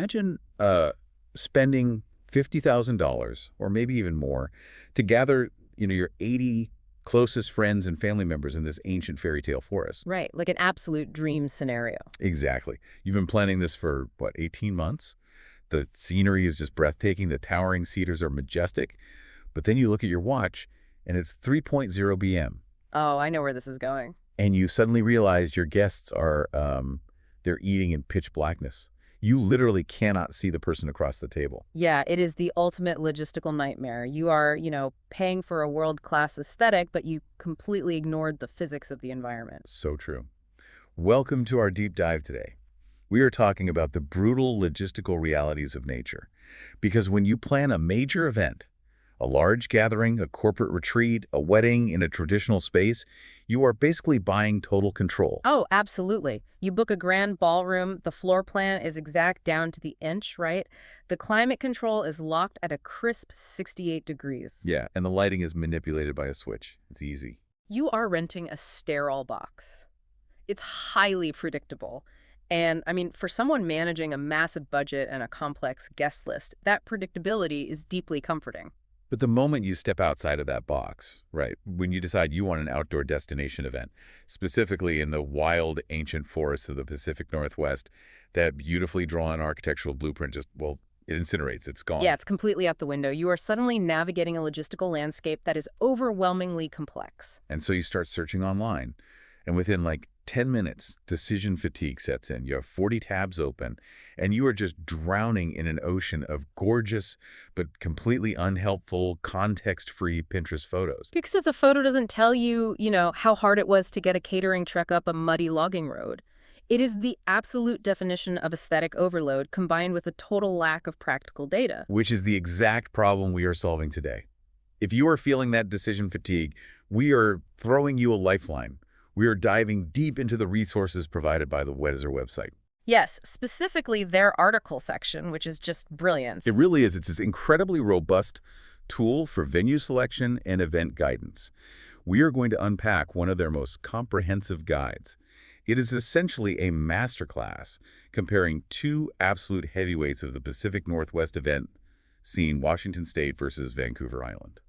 imagine spending $50,000 or maybe even more to gather, your 80 closest friends and family members in this ancient fairy tale forest. Right, like an absolute dream scenario. Exactly. You've been planning this for, 18 months? The scenery is just breathtaking. The towering cedars are majestic. But then you look at your watch, and it's 3:0 p.m. Oh, I know where this is going. And you suddenly realize your guests are, they're eating in pitch blackness. You literally cannot see the person across the table. Yeah, it is the ultimate logistical nightmare. You are, paying for a world-class aesthetic, but you completely ignored the physics of the environment. So true. Welcome to our deep dive today. We are talking about the brutal logistical realities of nature. Because when you plan a major event, a large gathering, a corporate retreat, a wedding in a traditional space, you are basically buying total control. Oh, absolutely. You book a grand ballroom, the floor plan is exact down to the inch, right? The climate control is locked at a crisp 68 degrees. Yeah, and the lighting is manipulated by a switch. It's easy. You are renting a sterile box. It's highly predictable. And, for someone managing a massive budget and a complex guest list, that predictability is deeply comforting. But the moment you step outside of that box, right, when you decide you want an outdoor destination event, specifically in the wild, ancient forests of the Pacific Northwest, that beautifully drawn architectural blueprint just, it incinerates. It's gone. Yeah, it's completely out the window. You are suddenly navigating a logistical landscape that is overwhelmingly complex. And so you start searching online. And within 10 minutes, decision fatigue sets in. You have 40 tabs open, and you are just drowning in an ocean of gorgeous but completely unhelpful, context-free Pinterest photos. Because a photo doesn't tell you, how hard it was to get a catering truck up a muddy logging road. It is the absolute definition of aesthetic overload combined with a total lack of practical data. Which is the exact problem we are solving today. If you are feeling that decision fatigue, we are throwing you a lifeline. We are diving deep into the resources provided by the Weddizer website. Yes, specifically their article section, which is just brilliant. It really is. It's this incredibly robust tool for venue selection and event guidance. We are going to unpack one of their most comprehensive guides. It is essentially a masterclass comparing two absolute heavyweights of the Pacific Northwest event scene, Washington State versus Vancouver Island.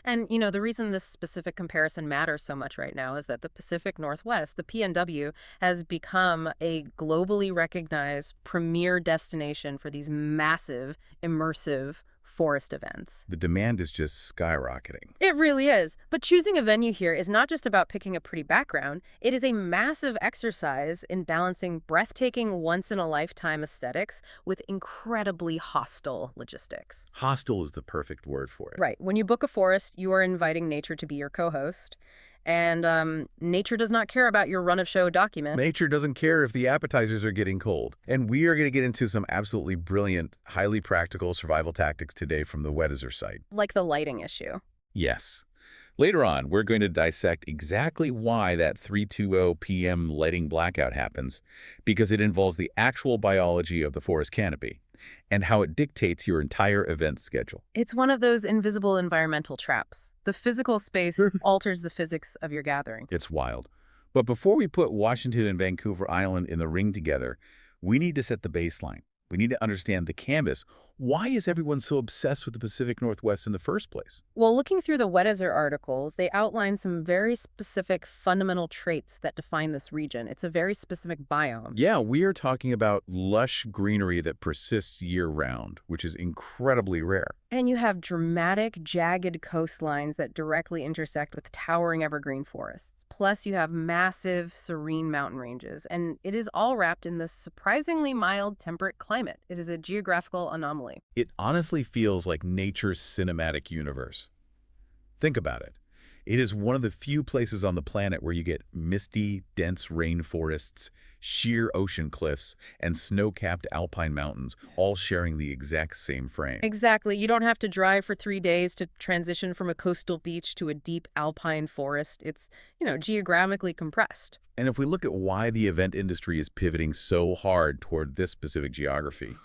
And, the reason this specific comparison matters so much right now is that the Pacific Northwest, the PNW, has become a globally recognized premier destination for these massive, immersive forest events. The demand is just skyrocketing. It really is. But choosing a venue here is not just about picking a pretty background. It is a massive exercise in balancing breathtaking, once-in-a-lifetime aesthetics with incredibly hostile logistics. Hostile is the perfect word for it. Right. When you book a forest, you are inviting nature to be your co-host. And nature does not care about your run-of-show document. Nature doesn't care if the appetizers are getting cold. And we are going to get into some absolutely brilliant, highly practical survival tactics today from the Weddizer site. Like the lighting issue. Yes. Later on, we're going to dissect exactly why that 3:20 p.m. lighting blackout happens, because it involves the actual biology of the forest canopy and how it dictates your entire event schedule. It's one of those invisible environmental traps. The physical space alters the physics of your gathering. It's wild. But before we put Washington and Vancouver Island in the ring together, we need to set the baseline. We need to understand the canvas. Why is everyone so obsessed with the Pacific Northwest in the first place? Well, looking through the Weddizer articles, they outline some very specific fundamental traits that define this region. It's a very specific biome. Yeah, we are talking about lush greenery that persists year-round, which is incredibly rare. And you have dramatic, jagged coastlines that directly intersect with towering evergreen forests. Plus, you have massive, serene mountain ranges. And it is all wrapped in this surprisingly mild, temperate climate. It is a geographical anomaly. It honestly feels like nature's cinematic universe. Think about it. It is one of the few places on the planet where you get misty, dense rainforests, sheer ocean cliffs, and snow-capped alpine mountains all sharing the exact same frame. Exactly. You don't have to drive for 3 days to transition from a coastal beach to a deep alpine forest. It's, geographically compressed. And if we look at why the event industry is pivoting so hard toward this specific geography,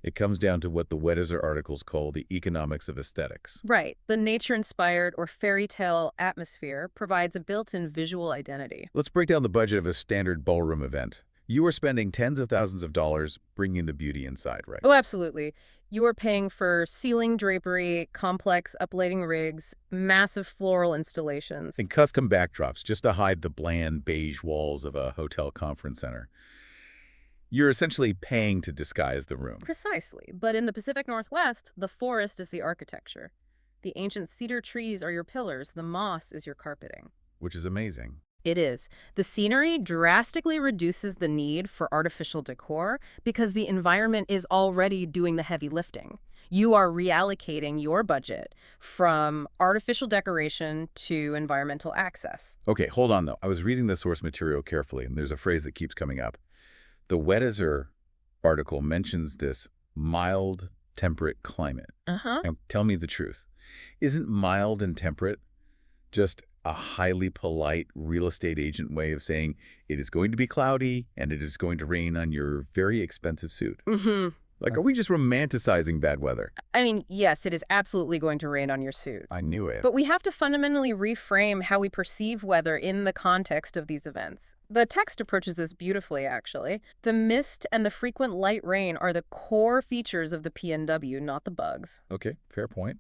it comes down to what the Weddizer articles call the economics of aesthetics. Right. The nature-inspired or fairy tale atmosphere provides a built-in visual identity. Let's break down the budget of a standard ballroom event. You are spending tens of thousands of dollars bringing the beauty inside, right? Oh, absolutely. You are paying for ceiling drapery, complex uplighting rigs, massive floral installations. And custom backdrops just to hide the bland beige walls of a hotel conference center. You're essentially paying to disguise the room. Precisely. But in the Pacific Northwest, the forest is the architecture. The ancient cedar trees are your pillars. The moss is your carpeting. Which is amazing. It is. The scenery drastically reduces the need for artificial decor because the environment is already doing the heavy lifting. You are reallocating your budget from artificial decoration to environmental access. Okay, hold on though. I was reading the source material carefully, and there's a phrase that keeps coming up. The Weddizer article mentions this mild, temperate climate. Uh-huh. Now, tell me the truth. Isn't mild and temperate just a highly polite real estate agent way of saying it is going to be cloudy and it is going to rain on your very expensive suit? Mm-hmm. Like, are we just romanticizing bad weather? I mean, yes, it is absolutely going to rain on your suit. I knew it. But we have to fundamentally reframe how we perceive weather in the context of these events. The text approaches this beautifully, actually. The mist and the frequent light rain are the core features of the PNW, not the bugs. Okay, fair point.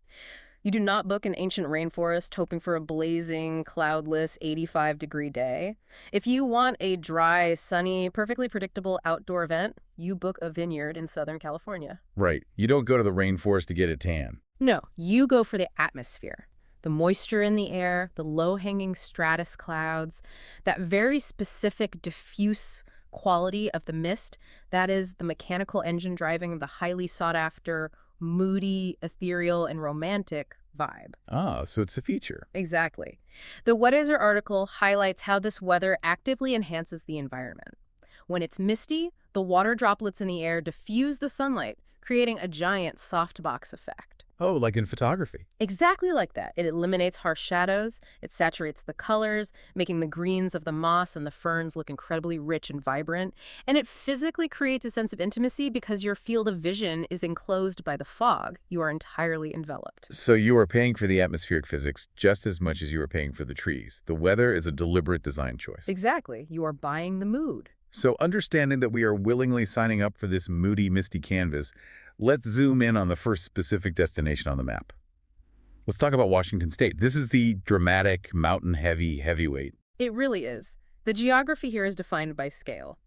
You do not book an ancient rainforest hoping for a blazing, cloudless, 85-degree day. If you want a dry, sunny, perfectly predictable outdoor event, you book a vineyard in Southern California. Right. You don't go to the rainforest to get a tan. No, you go for the atmosphere. The moisture in the air, the low-hanging stratus clouds, that very specific diffuse quality of the mist, that is the mechanical engine driving the highly sought-after, moody, ethereal, and romantic vibe. Ah, so it's a feature. Exactly. The Weddizer article highlights how this weather actively enhances the environment. When it's misty, the water droplets in the air diffuse the sunlight, creating a giant softbox effect. Oh, like in photography. Exactly like that. It eliminates harsh shadows, it saturates the colors, making the greens of the moss and the ferns look incredibly rich and vibrant, and it physically creates a sense of intimacy because your field of vision is enclosed by the fog. You are entirely enveloped. So you are paying for the atmospheric physics just as much as you are paying for the trees. The weather is a deliberate design choice. Exactly. You are buying the mood. So understanding that we are willingly signing up for this moody, misty canvas, let's zoom in on the first specific destination on the map. Let's talk about Washington State. This is the dramatic, mountain-heavy heavyweight. It really is. The geography here is defined by scale.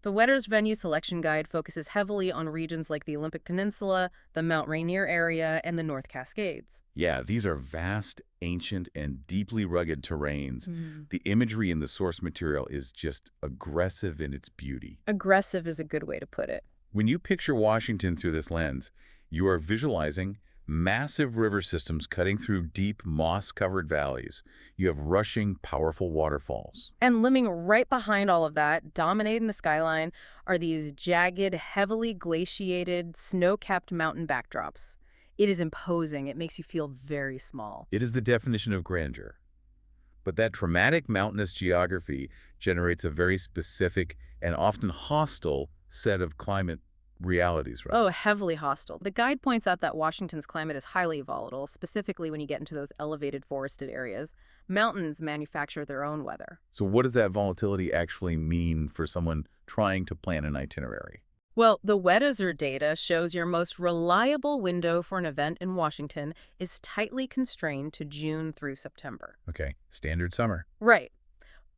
The Weddizer venue selection guide focuses heavily on regions like the Olympic Peninsula, the Mount Rainier area, and the North Cascades. Yeah, these are vast, ancient, and deeply rugged terrains. The imagery in the source material is just aggressive in its beauty. Aggressive is a good way to put it. When you picture Washington through this lens, you are visualizing massive river systems cutting through deep, moss-covered valleys. You have rushing, powerful waterfalls. And looming right behind all of that, dominating the skyline, are these jagged, heavily glaciated, snow-capped mountain backdrops. It is imposing. It makes you feel very small. It is the definition of grandeur. But that dramatic mountainous geography generates a very specific and often hostile set of climate realities, right? Oh, heavily hostile. The guide points out that Washington's climate is highly volatile, specifically when you get into those elevated forested areas. Mountains manufacture their own weather. So what does that volatility actually mean for someone trying to plan an itinerary? Well, the Weddizer data shows your most reliable window for an event in Washington is tightly constrained to June through September. Okay, standard summer. Right.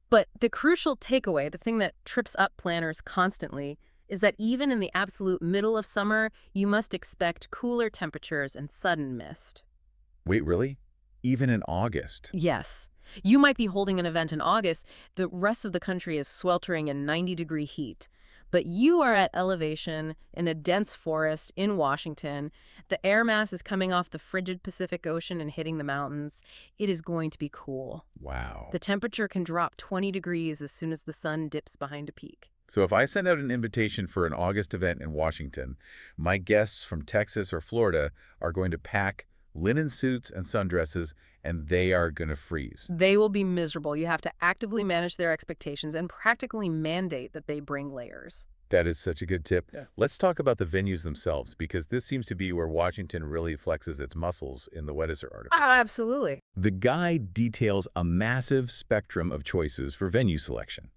But the crucial takeaway, the thing that trips up planners constantly, is that even in the absolute middle of summer, you must expect cooler temperatures and sudden mist. Wait, really? Even in August? Yes. You might be holding an event in August. The rest of the country is sweltering in 90-degree heat. But you are at elevation in a dense forest in Washington. The air mass is coming off the frigid Pacific Ocean and hitting the mountains. It is going to be cool. Wow. The temperature can drop 20 degrees as soon as the sun dips behind a peak. So if I send out an invitation for an August event in Washington, my guests from Texas or Florida are going to pack linen suits and sundresses, and they are going to freeze. They will be miserable. You have to actively manage their expectations and practically mandate that they bring layers. That is such a good tip. Yeah. Let's talk about the venues themselves, because this seems to be where Washington really flexes its muscles in the Weddizer article. Oh, absolutely. The guide details a massive spectrum of choices for venue selection.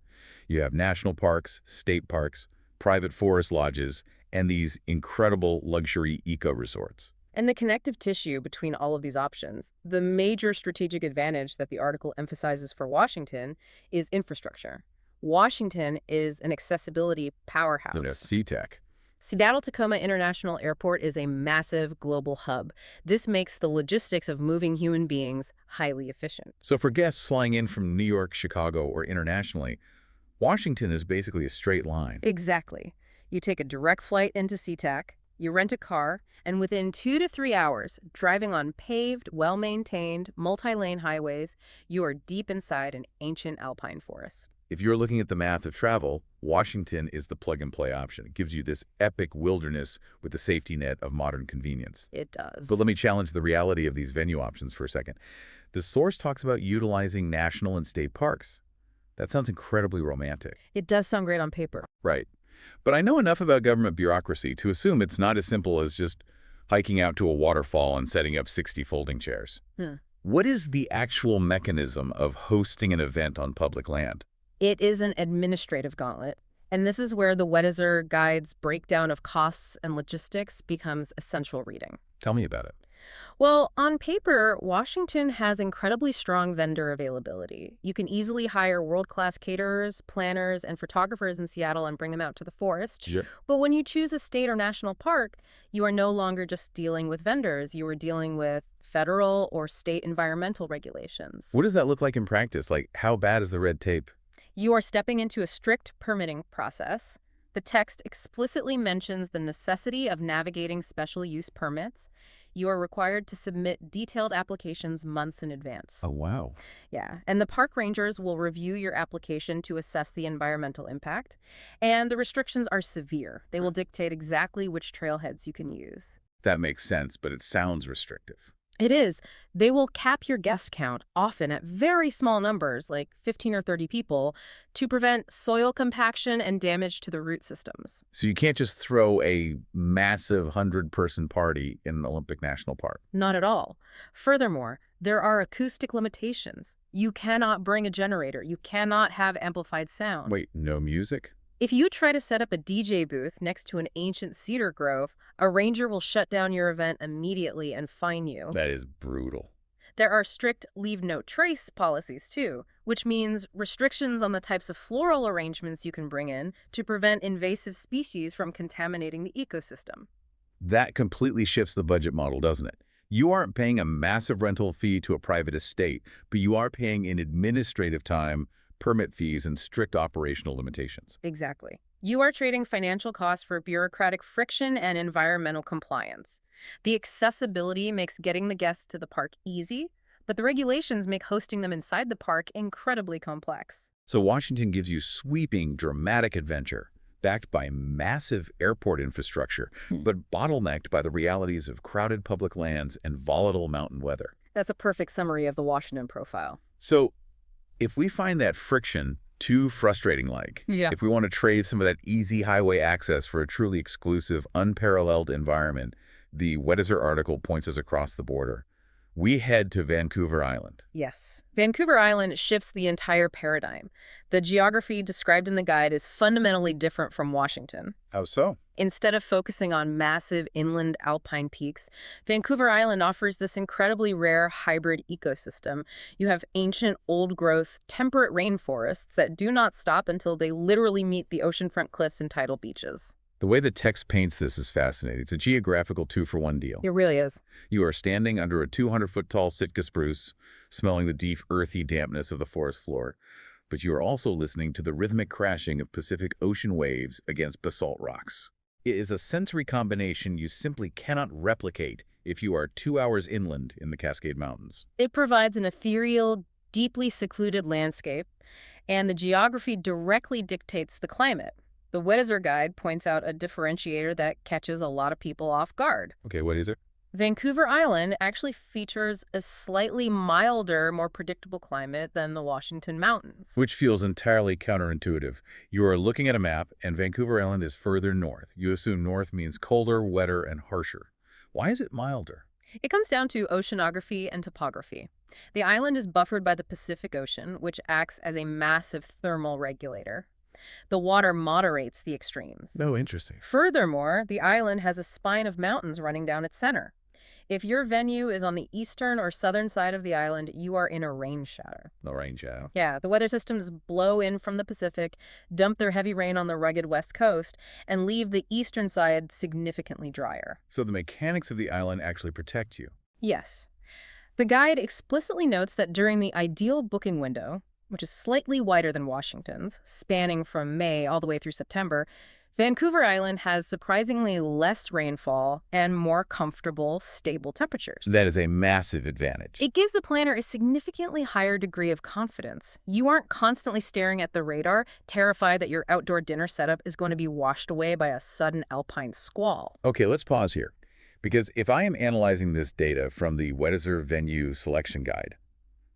You have national parks, state parks, private forest lodges, and these incredible luxury eco-resorts. And the connective tissue between all of these options, the major strategic advantage that the article emphasizes for Washington is infrastructure. Washington is an accessibility Known as powerhouse. SeaTac. Seattle-Tacoma International Airport is a massive global hub. This makes the logistics of moving human beings highly efficient. So for guests flying in from New York, Chicago, or internationally, Washington is basically a straight line. Exactly. You take a direct flight into SeaTac, you rent a car, and within 2 to 3 hours, driving on paved, well-maintained, multi-lane highways, you are deep inside an ancient alpine forest. If you're looking at the math of travel, Washington is the plug-and-play option. It gives you this epic wilderness with the safety net of modern convenience. It does. But let me challenge the reality of these venue options for a second. The source talks about utilizing national and state parks. That sounds incredibly romantic. It does sound great on paper. Right. But I know enough about government bureaucracy to assume it's not as simple as just hiking out to a waterfall and setting up 60 folding chairs. What is the actual mechanism of hosting an event on public land? It is an administrative gauntlet, and this is where the Weddizer Guide's breakdown of costs and logistics becomes essential reading. Tell me about it. Well, on paper, Washington has incredibly strong vendor availability. You can easily hire world-class caterers, planners, and photographers in Seattle and bring them out to the forest. Sure. But when you choose a state or national park, you are no longer just dealing with vendors. You are dealing with federal or state environmental regulations. What does that look like in practice? Like, how bad is the red tape? You are stepping into a strict permitting process. The text explicitly mentions the necessity of navigating special use permits. You are required to submit detailed applications months in advance. Oh, wow. Yeah, and the park rangers will review your application to assess the environmental impact. And the restrictions are severe. They will dictate exactly which trailheads you can use. That makes sense, but it sounds restrictive. It is. They will cap your guest count, often at very small numbers, like 15 or 30 people, to prevent soil compaction and damage to the root systems. So you can't just throw a massive 100-person party in an Olympic National Park. Not at all. Furthermore, there are acoustic limitations. You cannot bring a generator. You cannot have amplified sound. Wait, no music? If you try to set up a DJ booth next to an ancient cedar grove, a ranger will shut down your event immediately and fine you. That is brutal. There are strict leave no trace policies too, which means restrictions on the types of floral arrangements you can bring in to prevent invasive species from contaminating the ecosystem. That completely shifts the budget model, doesn't it? You aren't paying a massive rental fee to a private estate, but you are paying in administrative time, permit fees, and strict operational limitations. Exactly. You are trading financial costs for bureaucratic friction and environmental compliance. The accessibility makes getting the guests to the park easy, but the regulations make hosting them inside the park incredibly complex. So Washington gives you sweeping, dramatic adventure, backed by massive airport infrastructure, but bottlenecked by the realities of crowded public lands and volatile mountain weather. That's a perfect summary of the Washington profile. So if we find that friction too frustrating-like, if we want to trade some of that easy highway access for a truly exclusive, unparalleled environment, the Weddizer article points us across the border. We head to Vancouver Island. Yes. Vancouver Island shifts the entire paradigm. The geography described in the guide is fundamentally different from Washington. How so? Instead of focusing on massive inland alpine peaks, Vancouver Island offers this incredibly rare hybrid ecosystem. You have ancient, old-growth, temperate rainforests that do not stop until they literally meet the oceanfront cliffs and tidal beaches. The way the text paints this is fascinating. It's a geographical two-for-one deal. It really is. You are standing under a 200-foot-tall Sitka spruce, smelling the deep, earthy dampness of the forest floor. But you are also listening to the rhythmic crashing of Pacific Ocean waves against basalt rocks. It is a sensory combination you simply cannot replicate if you are 2 hours inland in the Cascade Mountains. It provides an ethereal, deeply secluded landscape, and the geography directly dictates the climate. The Weddizer Guide points out a differentiator that catches a lot of people off guard. Okay, what is it? Vancouver Island actually features a slightly milder, more predictable climate than the Washington Mountains. Which feels entirely counterintuitive. You are looking at a map, and Vancouver Island is further north. You assume north means colder, wetter, and harsher. Why is it milder? It comes down to oceanography and topography. The island is buffered by the Pacific Ocean, which acts as a massive thermal regulator. The water moderates the extremes. Oh, interesting. Furthermore, the island has a spine of mountains running down its center. If your venue is on the eastern or southern side of the island, you are in a rain shadow. No rain shadow. Yeah, the weather systems blow in from the Pacific, dump their heavy rain on the rugged west coast, and leave the eastern side significantly drier. So the mechanics of the island actually protect you. Yes. The guide explicitly notes that during the ideal booking window, which is slightly wider than Washington's, spanning from May all the way through September, Vancouver Island has surprisingly less rainfall and more comfortable, stable temperatures. That is a massive advantage. It gives the planner a significantly higher degree of confidence. You aren't constantly staring at the radar, terrified that your outdoor dinner setup is going to be washed away by a sudden alpine squall. Okay, let's pause here. Because if I am analyzing this data from the Weddizer Venue Selection Guide,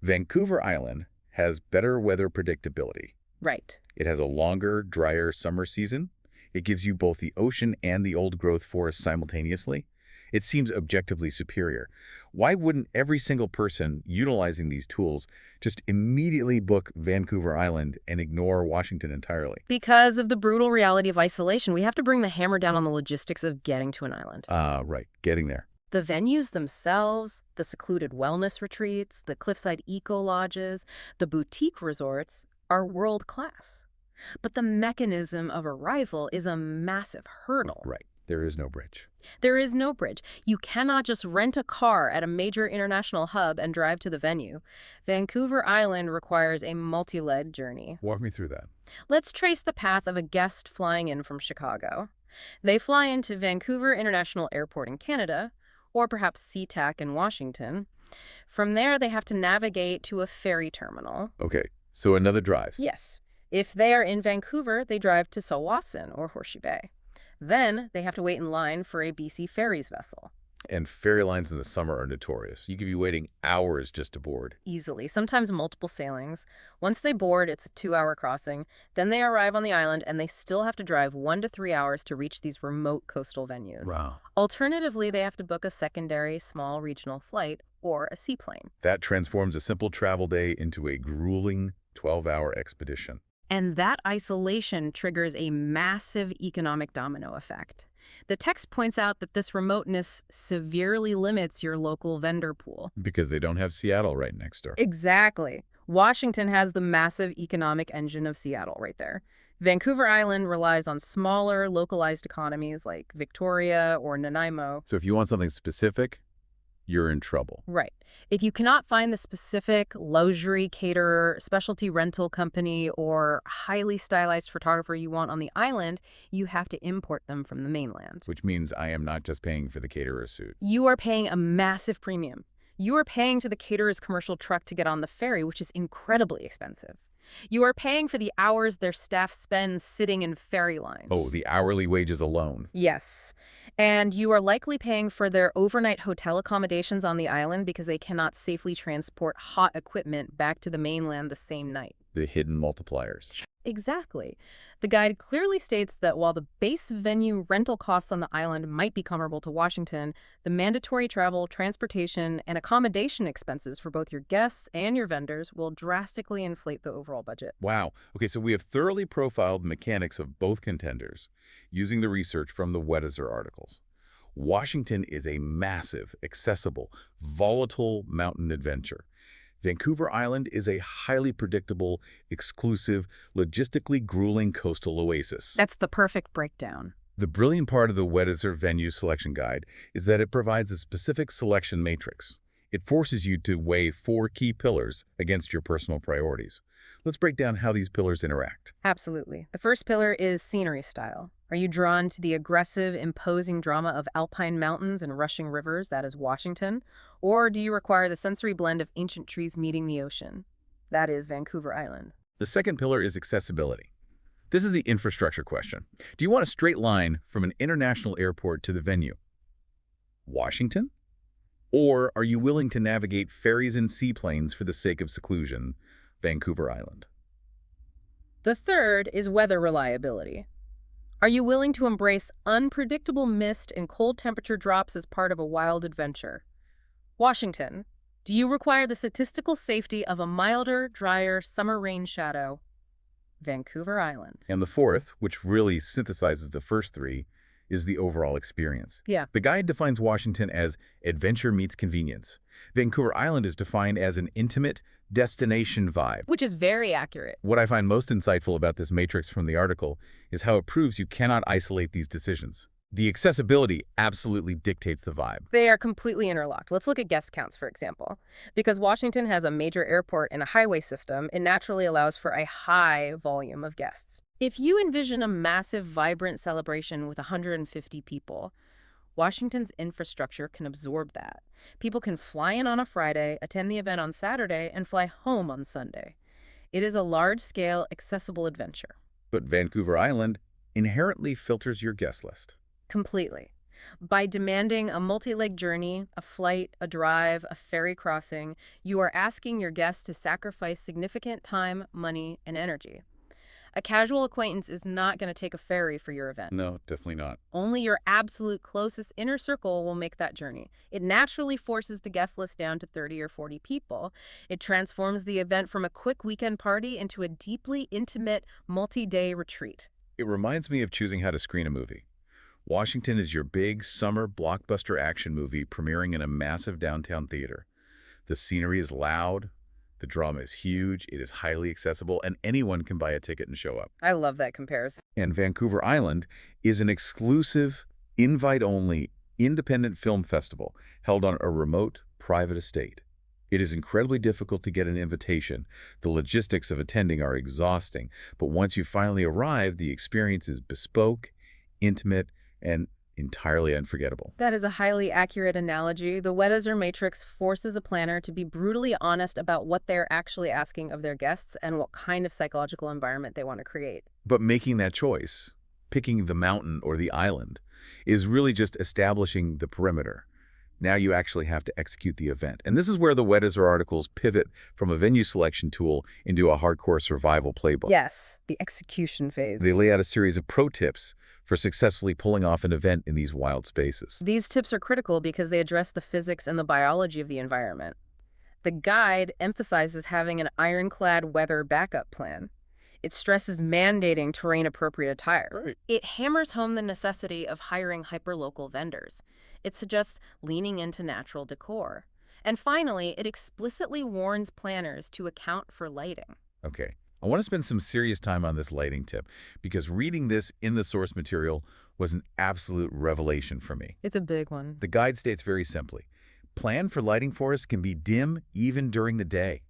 Vancouver Island has better weather predictability. Right. It has a longer, drier summer season. It gives you both the ocean and the old-growth forest simultaneously. It seems objectively superior. Why wouldn't every single person utilizing these tools just immediately book Vancouver Island and ignore Washington entirely? Because of the brutal reality of isolation, we have to bring the hammer down on the logistics of getting to an island. Right. Getting there. The venues themselves, the secluded wellness retreats, the cliffside eco-lodges, the boutique resorts are world-class. But the mechanism of arrival is a massive hurdle. Right. There is no bridge. There is no bridge. You cannot just rent a car at a major international hub and drive to the venue. Vancouver Island requires a multi-leg journey. Walk me through that. Let's trace the path of a guest flying in from Chicago. They fly into Vancouver International Airport in Canada, or perhaps SeaTac in Washington. From there, they have to navigate to a ferry terminal. Okay. So another drive. Yes. If they are in Vancouver, they drive to Tsawwassen or Horseshoe Bay. Then they have to wait in line for a BC Ferries vessel. And ferry lines in the summer are notorious. You could be waiting hours just to board. Easily, sometimes multiple sailings. Once they board, it's a 2-hour crossing. Then they arrive on the island, and they still have to drive 1 to 3 hours to reach these remote coastal venues. Wow. Alternatively, they have to book a secondary small regional flight or a seaplane. That transforms a simple travel day into a grueling 12-hour expedition. And that isolation triggers a massive economic domino effect. The text points out that this remoteness severely limits your local vendor pool. Because they don't have Seattle right next door. Exactly. Washington has the massive economic engine of Seattle right there. Vancouver Island relies on smaller, localized economies like Victoria or Nanaimo. So if you want something specific, you're in trouble. Right. If you cannot find the specific luxury caterer, specialty rental company, or highly stylized photographer you want on the island, you have to import them from the mainland. Which means I am not just paying for the caterer's suit. You are paying a massive premium. You are paying to the caterer's commercial truck to get on the ferry, which is incredibly expensive. You are paying for the hours their staff spends sitting in ferry lines. Oh, the hourly wages alone. Yes. And you are likely paying for their overnight hotel accommodations on the island because they cannot safely transport hot equipment back to the mainland the same night. The hidden multipliers. Exactly. The guide clearly states that while the base venue rental costs on the island might be comparable to Washington, the mandatory travel, transportation, and accommodation expenses for both your guests and your vendors will drastically inflate the overall budget. Wow. Okay, so we have thoroughly profiled the mechanics of both contenders using the research from the Weddizer articles. Washington is a massive, accessible, volatile mountain adventure. Vancouver Island is a highly predictable, exclusive, logistically grueling coastal oasis. That's the perfect breakdown. The brilliant part of the Weddizer Venue Selection Guide is that it provides a specific selection matrix. It forces you to weigh 4 key pillars against your personal priorities. Let's break down how these pillars interact. Absolutely. The first pillar is scenery style. Are you drawn to the aggressive, imposing drama of alpine mountains and rushing rivers, that is Washington? Or do you require the sensory blend of ancient trees meeting the ocean? That is Vancouver Island. The second pillar is accessibility. This is the infrastructure question. Do you want a straight line from an international airport to the venue? Washington? Or are you willing to navigate ferries and seaplanes for the sake of seclusion? Vancouver Island. The third is weather reliability. Are you willing to embrace unpredictable mist and cold temperature drops as part of a wild adventure? Washington. Do you require the statistical safety of a milder, drier summer rain shadow? Vancouver Island. And the fourth, which really synthesizes the first three, is the overall experience. Yeah. The guide defines Washington as adventure meets convenience. Vancouver Island is defined as an intimate destination vibe. Which is very accurate. What I find most insightful about this matrix from the article is how it proves you cannot isolate these decisions. The accessibility absolutely dictates the vibe. They are completely interlocked. Let's look at guest counts, for example. Because Washington has a major airport and a highway system, it naturally allows for a high volume of guests. If you envision a massive, vibrant celebration with 150 people, Washington's infrastructure can absorb that. People can fly in on a Friday, attend the event on Saturday, and fly home on Sunday. It is a large-scale, accessible adventure. But Vancouver Island inherently filters your guest list. Completely. By demanding a multi-leg journey, a flight, a drive, a ferry crossing, you are asking your guests to sacrifice significant time, money, and energy. A casual acquaintance is not going to take a ferry for your event. No, definitely not. Only your absolute closest inner circle will make that journey. It naturally forces the guest list down to 30 or 40 people. It transforms the event from a quick weekend party into a deeply intimate, multi-day retreat. It reminds me of choosing how to screen a movie. Washington is your big summer blockbuster action movie premiering in a massive downtown theater. The scenery is loud, the drama is huge, it is highly accessible, and anyone can buy a ticket and show up. I love that comparison. And Vancouver Island is an exclusive, invite-only, independent film festival held on a remote, private estate. It is incredibly difficult to get an invitation. The logistics of attending are exhausting, but once you finally arrive, the experience is bespoke, intimate, and entirely unforgettable. That is a highly accurate analogy. The Weddizer matrix forces a planner to be brutally honest about what they're actually asking of their guests and what kind of psychological environment they want to create. But making that choice, picking the mountain or the island, is really just establishing the perimeter. Now you actually have to execute the event. And this is where the Weddizer articles pivot from a venue selection tool into a hardcore survival playbook. Yes, the execution phase. They lay out a series of pro tips for successfully pulling off an event in these wild spaces. These tips are critical because they address the physics and the biology of the environment. The guide emphasizes having an ironclad weather backup plan. It stresses mandating terrain-appropriate attire. Right. It hammers home the necessity of hiring hyperlocal vendors. It suggests leaning into natural decor. And finally, it explicitly warns planners to account for lighting. Okay, I want to spend some serious time on this lighting tip because reading this in the source material was an absolute revelation for me. It's a big one. The guide states very simply, plan for lighting forests can be dim even during the day.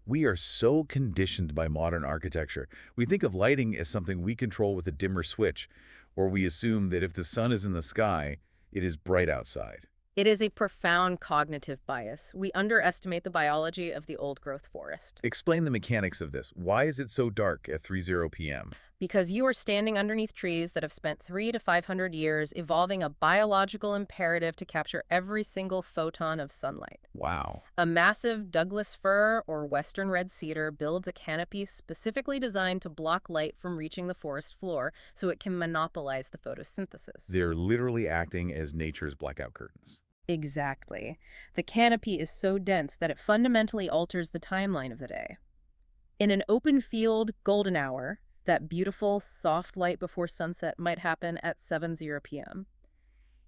We are so conditioned by modern architecture. We think of lighting as something we control with a dimmer switch, or we assume that if the sun is in the sky, it is bright outside. It is a profound cognitive bias. We underestimate the biology of the old-growth forest. Explain the mechanics of this. Why is it so dark at 3:00 p.m.? Because you are standing underneath trees that have spent 300 to 500 years evolving a biological imperative to capture every single photon of sunlight. Wow. A massive Douglas fir or western red cedar builds a canopy specifically designed to block light from reaching the forest floor so it can monopolize the photosynthesis. They're literally acting as nature's blackout curtains. Exactly. The canopy is so dense that it fundamentally alters the timeline of the day. In an open field golden hour, that beautiful, soft light before sunset might happen at 7:00 p.m.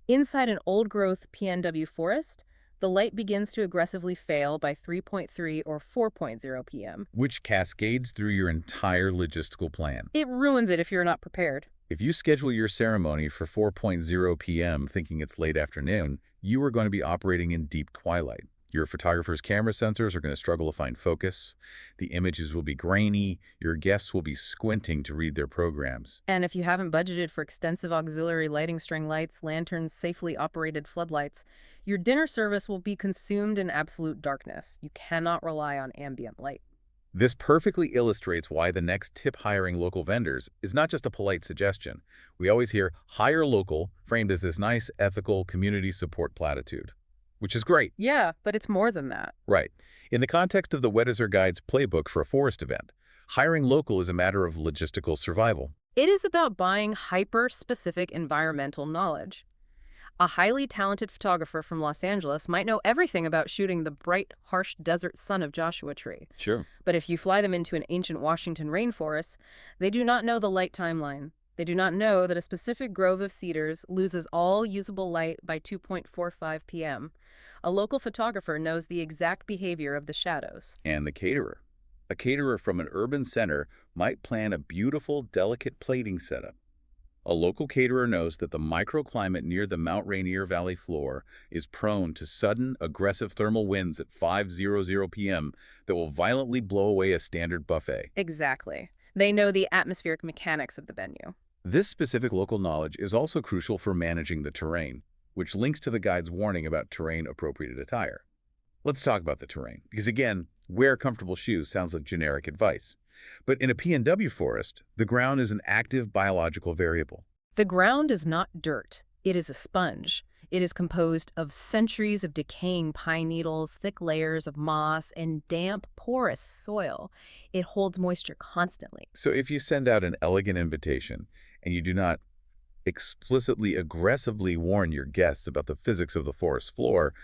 Inside an old-growth PNW forest, the light begins to aggressively fail by 3:3 or 4:0 p.m. Which cascades through your entire logistical plan. It ruins it if you're not prepared. If you schedule your ceremony for 4:0 p.m. thinking it's late afternoon, you are going to be operating in deep twilight. Your photographer's camera sensors are going to struggle to find focus. The images will be grainy. Your guests will be squinting to read their programs. And if you haven't budgeted for extensive auxiliary lighting string lights, lanterns, safely operated floodlights, your dinner service will be consumed in absolute darkness. You cannot rely on ambient light. This perfectly illustrates why the next tip hiring local vendors is not just a polite suggestion. We always hear hire local framed as this nice, ethical, community support platitude, which is great. Yeah, but it's more than that. Right. In the context of the Weddizer Guide's playbook for a forest event, hiring local is a matter of logistical survival. It is about buying hyper-specific environmental knowledge. A highly talented photographer from Los Angeles might know everything about shooting the bright, harsh desert sun of Joshua Tree. Sure. But if you fly them into an ancient Washington rainforest, they do not know the light timeline. They do not know that a specific grove of cedars loses all usable light by 2:45 p.m. A local photographer knows the exact behavior of the shadows. And the caterer. A caterer from an urban center might plan a beautiful, delicate plating setup. A local caterer knows that the microclimate near the Mount Rainier Valley floor is prone to sudden, aggressive thermal winds at 5:00 p.m. that will violently blow away a standard buffet. Exactly. They know the atmospheric mechanics of the venue. This specific local knowledge is also crucial for managing the terrain, which links to the guide's warning about terrain-appropriate attire. Let's talk about the terrain, because again, wear comfortable shoes sounds like generic advice. But in a PNW forest, the ground is an active biological variable. The ground is not dirt. It is a sponge. It is composed of centuries of decaying pine needles, thick layers of moss, and damp, porous soil. It holds moisture constantly. So if you send out an elegant invitation and you do not explicitly aggressively warn your guests about the physics of the forest floor,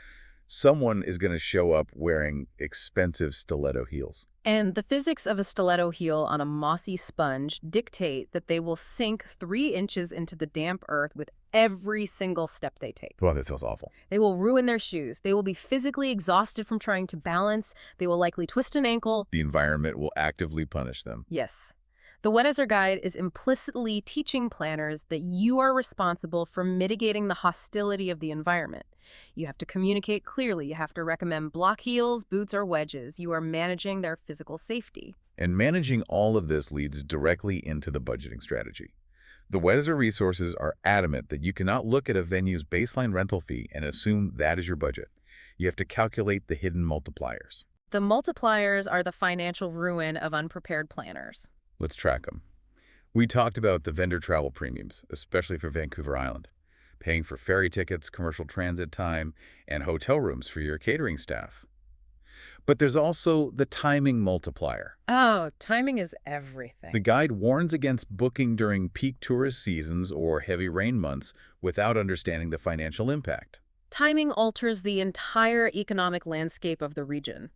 someone is going to show up wearing expensive stiletto heels. And the physics of a stiletto heel on a mossy sponge dictate that they will sink 3 inches into the damp earth with every single step they take. Wow, that sounds awful. They will ruin their shoes. They will be physically exhausted from trying to balance. They will likely twist an ankle. The environment will actively punish them. Yes. The Weddizer Guide is implicitly teaching planners that you are responsible for mitigating the hostility of the environment. You have to communicate clearly. You have to recommend block heels, boots, or wedges. You are managing their physical safety. And managing all of this leads directly into the budgeting strategy. The Weddizer resources are adamant that you cannot look at a venue's baseline rental fee and assume that is your budget. You have to calculate the hidden multipliers. The multipliers are the financial ruin of unprepared planners. Let's track them. We talked about the vendor travel premiums, especially for Vancouver Island, paying for ferry tickets, commercial transit time, and hotel rooms for your catering staff. But there's also the timing multiplier. Oh, timing is everything. The guide warns against booking during peak tourist seasons or heavy rain months without understanding the financial impact. Timing alters the entire economic landscape of the region.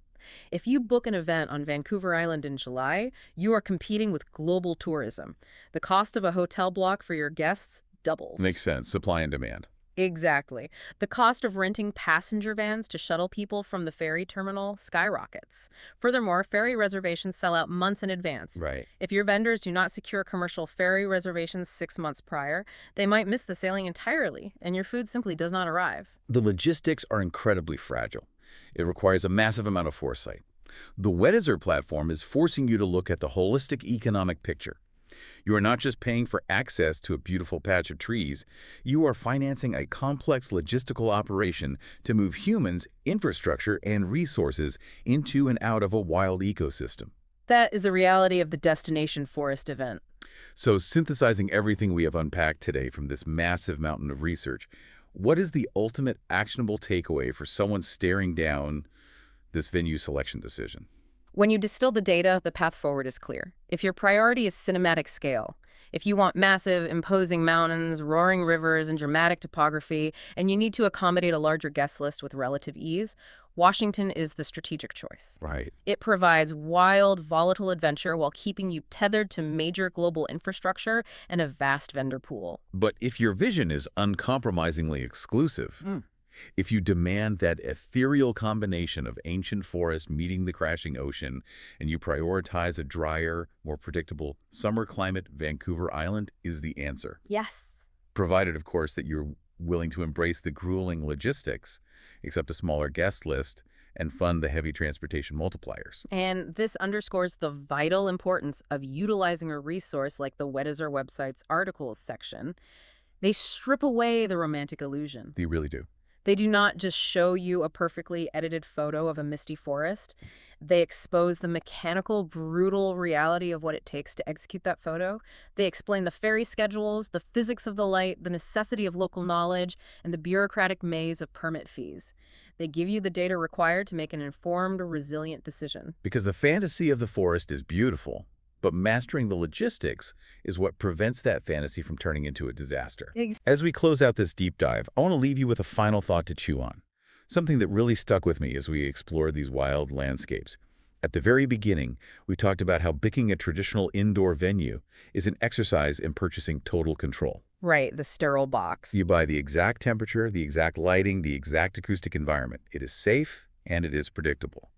If you book an event on Vancouver Island in July, you are competing with global tourism. The cost of a hotel block for your guests doubles. Makes sense. Supply and demand. Exactly. The cost of renting passenger vans to shuttle people from the ferry terminal skyrockets. Furthermore, ferry reservations sell out months in advance. Right. If your vendors do not secure commercial ferry reservations 6 months prior, they might miss the sailing entirely, and your food simply does not arrive. The logistics are incredibly fragile. It requires a massive amount of foresight. The Weddizer platform is forcing you to look at the holistic economic picture. You are not just paying for access to a beautiful patch of trees, you are financing a complex logistical operation to move humans, infrastructure, and resources into and out of a wild ecosystem. That is the reality of the Destination Forest event. So, synthesizing everything we have unpacked today from this massive mountain of research, what is the ultimate actionable takeaway for someone staring down this venue selection decision? When you distill the data, the path forward is clear. If your priority is cinematic scale, if you want massive, imposing mountains, roaring rivers, and dramatic topography, and you need to accommodate a larger guest list with relative ease, Washington is the strategic choice. Right. It provides wild, volatile adventure while keeping you tethered to major global infrastructure and a vast vendor pool. But if your vision is uncompromisingly exclusive, if you demand that ethereal combination of ancient forest meeting the crashing ocean, and you prioritize a drier, more predictable summer climate, Vancouver Island is the answer. Yes. Provided, of course, that you're willing to embrace the grueling logistics, accept a smaller guest list, and fund the heavy transportation multipliers. And this underscores the vital importance of utilizing a resource like the Weddizer website's articles section. They strip away the romantic illusion. They really do. They do not just show you a perfectly edited photo of a misty forest. They expose the mechanical, brutal reality of what it takes to execute that photo. They explain the ferry schedules, the physics of the light, the necessity of local knowledge, and the bureaucratic maze of permit fees. They give you the data required to make an informed, resilient decision. Because the fantasy of the forest is beautiful, but mastering the logistics is what prevents that fantasy from turning into a disaster. Ex- As we close out this deep dive, I want to leave you with a final thought to chew on, something that really stuck with me as we explored these wild landscapes. At the very beginning, we talked about how picking a traditional indoor venue is an exercise in purchasing total control. Right, the sterile box. You buy the exact temperature, the exact lighting, the exact acoustic environment. It is safe and it is predictable.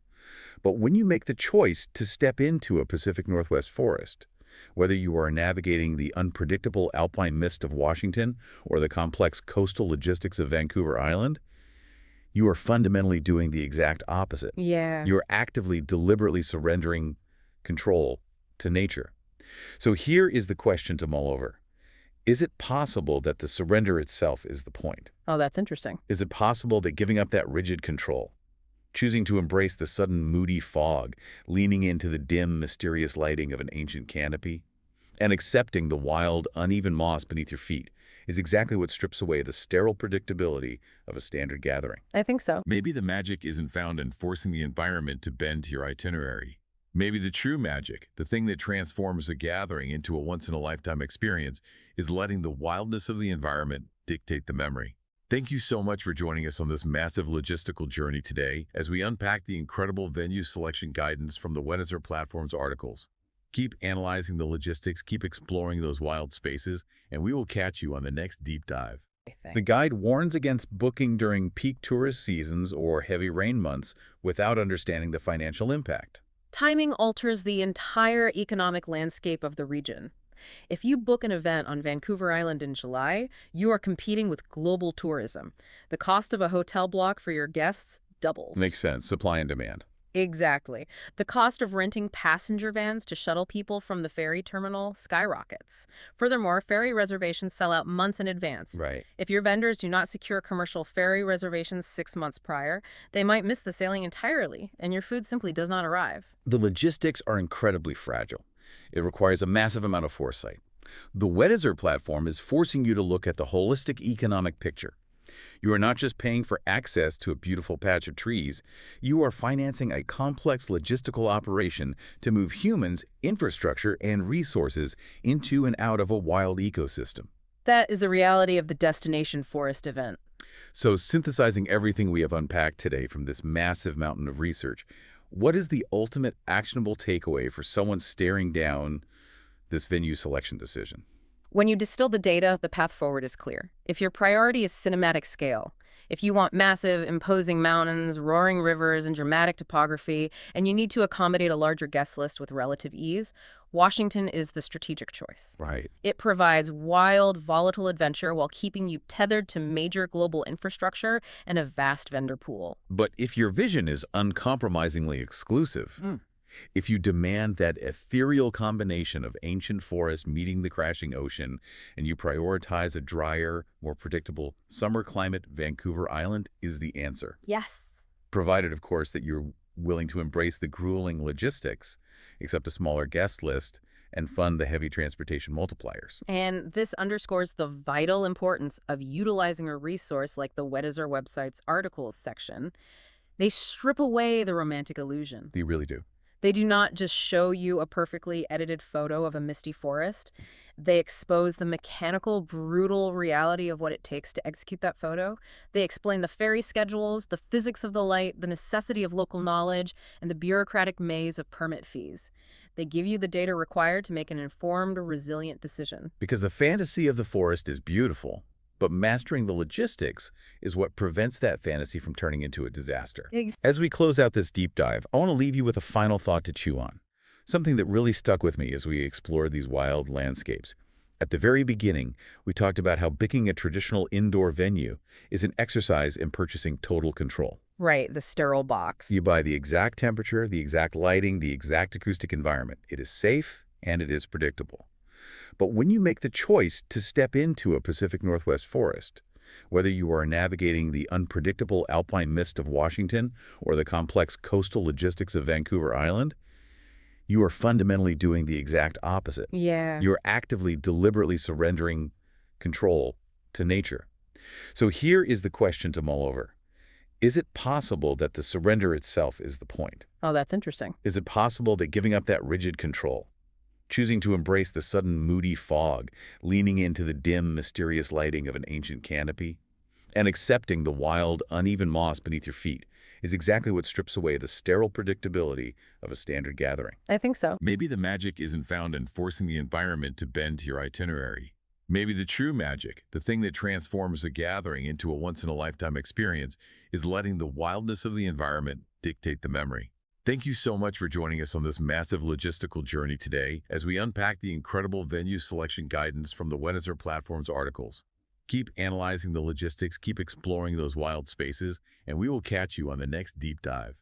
But when you make the choice to step into a Pacific Northwest forest, whether you are navigating the unpredictable alpine mist of Washington or the complex coastal logistics of Vancouver Island, you are fundamentally doing the exact opposite. Yeah. You're actively, deliberately surrendering control to nature. So here is the question to mull over. Is it possible that the surrender itself is the point? Oh, that's interesting. Is it possible that giving up that rigid control, choosing to embrace the sudden moody fog, leaning into the dim, mysterious lighting of an ancient canopy, and accepting the wild, uneven moss beneath your feet, is exactly what strips away the sterile predictability of a standard gathering? I think so. Maybe the magic isn't found in forcing the environment to bend to your itinerary. Maybe the true magic, the thing that transforms a gathering into a once-in-a-lifetime experience, is letting the wildness of the environment dictate the memory. Thank you so much for joining us on this massive logistical journey today as we unpack the incredible venue selection guidance from the Weddizer platform's articles. Keep analyzing the logistics, keep exploring those wild spaces, and we will catch you on the next deep dive. The guide warns against booking during peak tourist seasons or heavy rain months without understanding the financial impact. Timing alters the entire economic landscape of the region. If you book an event on Vancouver Island in July, you are competing with global tourism. The cost of a hotel block for your guests doubles. Makes sense. Supply and demand. Exactly. The cost of renting passenger vans to shuttle people from the ferry terminal skyrockets. Furthermore, ferry reservations sell out months in advance. Right. If your vendors do not secure commercial ferry reservations 6 months prior, they might miss the sailing entirely, and your food simply does not arrive. The logistics are incredibly fragile. It requires a massive amount of foresight. The Weddizer platform is forcing you to look at the holistic economic picture. You are not just paying for access to a beautiful patch of trees, you are financing a complex logistical operation to move humans, infrastructure, and resources into and out of a wild ecosystem. That is the reality of the Destination Forest event. So, synthesizing everything we have unpacked today from this massive mountain of research, what is the ultimate actionable takeaway for someone staring down this venue selection decision? When you distill the data, the path forward is clear. If your priority is cinematic scale, if you want massive, imposing mountains, roaring rivers, and dramatic topography, and you need to accommodate a larger guest list with relative ease, Washington is the strategic choice. Right. It provides wild, volatile adventure while keeping you tethered to major global infrastructure and a vast vendor pool. But if your vision is uncompromisingly exclusive, if you demand that ethereal combination of ancient forest meeting the crashing ocean, and you prioritize a drier, more predictable summer climate, Vancouver Island is the answer. Yes. Provided, of course, that you're willing to embrace the grueling logistics, accept a smaller guest list, and fund the heavy transportation multipliers. And this underscores the vital importance of utilizing a resource like the Weddizer website's articles section. They strip away the romantic illusion. They really do. They do not just show you a perfectly edited photo of a misty forest. They expose the mechanical, brutal reality of what it takes to execute that photo. They explain the ferry schedules, the physics of the light, the necessity of local knowledge, and the bureaucratic maze of permit fees. They give you the data required to make an informed, resilient decision. Because the fantasy of the forest is beautiful, but mastering the logistics is what prevents that fantasy from turning into a disaster. As we close out this deep dive, I want to leave you with a final thought to chew on, something that really stuck with me as we explored these wild landscapes. At the very beginning, we talked about how picking a traditional indoor venue is an exercise in purchasing total control. Right, the sterile box. You buy the exact temperature, the exact lighting, the exact acoustic environment. It is safe and it is predictable. But when you make the choice to step into a Pacific Northwest forest, whether you are navigating the unpredictable alpine mist of Washington or the complex coastal logistics of Vancouver Island, you are fundamentally doing the exact opposite. Yeah. You're actively, deliberately surrendering control to nature. So here is the question to mull over. Is it possible that the surrender itself is the point? Oh, that's interesting. Is it possible that giving up that rigid control, choosing to embrace the sudden moody fog, leaning into the dim, mysterious lighting of an ancient canopy, and accepting the wild, uneven moss beneath your feet is exactly what strips away the sterile predictability of a standard gathering. I think so. Maybe the magic isn't found in forcing the environment to bend to your itinerary. Maybe the true magic, the thing that transforms a gathering into a once-in-a-lifetime experience, is letting the wildness of the environment dictate the memory. Thank you so much for joining us on this massive logistical journey today as we unpack the incredible venue selection guidance from the Weddizer platform's articles. Keep analyzing the logistics, keep exploring those wild spaces, and we will catch you on the next deep dive.